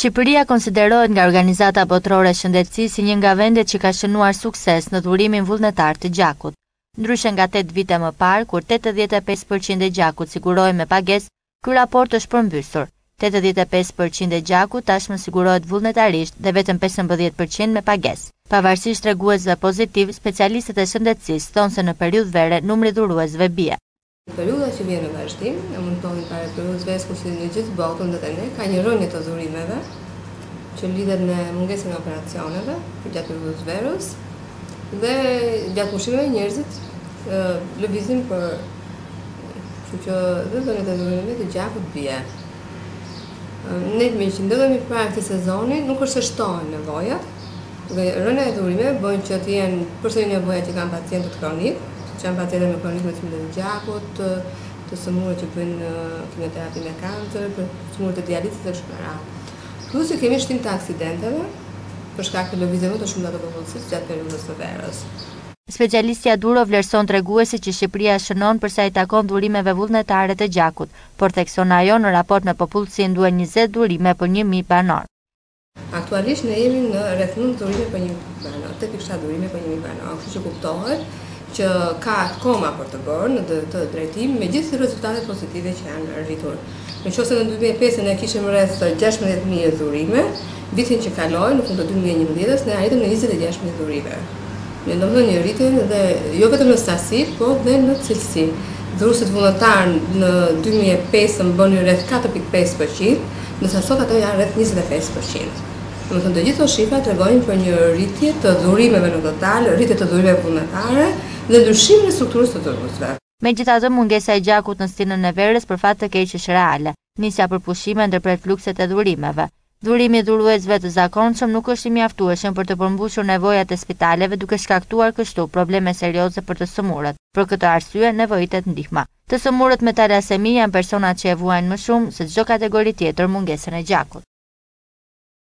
Shqipëria konsiderohet nga organizata botërore e shëndetësisë si një nga vendet që ka shënuar sukses në dhurimin vullnetar të gjakut. Ndryshe nga 8 vite më parë, kur 85% e gjakut sigurohej me pagesë, ky raport është përmbysur. 85% e gjakut tashmë sigurohet vullnetarisht dhe vetëm 15% me pagesë. Pavarësisht treguesve pozitiv, specialistët e shëndetësisë thonë se në periudhë vere numri dhuruesve bie. Periudha që vjen në vazhdim, e mund të thonë para periudhës vesku si në gjithë botën dhe ne, ka një rënje të dhurimeve që lidhet me mungesën e operacioneve gjatë periudhës verës dhe gjatë pushimeve njerëzit lëvizin për kështu që dhe dhënjet e dhurimeve të gjakut bie. Ne që ndodhemi para këtij sezoni nuk është se shtohen nevojat, dhe rënja e dhurimeve bën që të jenë përsëri nevoja që kanë pacientët kronik, që janë pacientë me kronik me çmime të gjakut, të sëmurë që bëjnë kimoterapi me kancer, për sëmurë të dializës dhe kështu me radhë. Plus që kemi shtim të aksidenteve për shkak të lëvizjeve të shumta të popullsisë gjatë periudhës së verës. Specialistja Duro vlerëson treguesi që Shqipëria shënon përsa i takon dhurimeve vullnetare të gjakut, por thekson ajo në raport me popullsinë duhen 20 dhurime për 1000 banor. Aktualisht ne jemi në rreth 9 dhurime për 1000 banor, 8.7 dhurime për 1000 banor, kështu që kuptohet që ka koma për të bërë në të drejtim me gjithë rezultatet pozitive që janë arritur. Nëse në 2005 ne kishim rreth 16.000 dhurime, vitin që kaloi në fund të 2011-s ne arritëm në 26.000 dhurime. Ne ndodhëm një rritje dhe jo vetëm në sasi, por dhe në cilësi. Dhuruesit vullnetar në 2005 bënin rreth 4.5%, ndërsa sot ato janë rreth 25%. Domethënë të gjithë këto shifra tregojnë për një rritje të dhurimeve në total, rritje të dhurimeve vullnetare dhe ndryshimin e strukturës së dhuruesve. Megjithatë, mungesa e gjakut në stinën e verës për fat të keq është reale. Nisja për pushime ndërpret flukset e dhurimeve. Dhurimi i dhuruesve të zakonshëm nuk është i mjaftueshëm për të përmbushur nevojat e spitaleve, duke shkaktuar kështu probleme serioze për të sëmurët. Për këtë arsye nevojitet ndihma. Të sëmurët me talasemi janë personat që e vuajnë më shumë se çdo kategori tjetër mungesën e gjakut.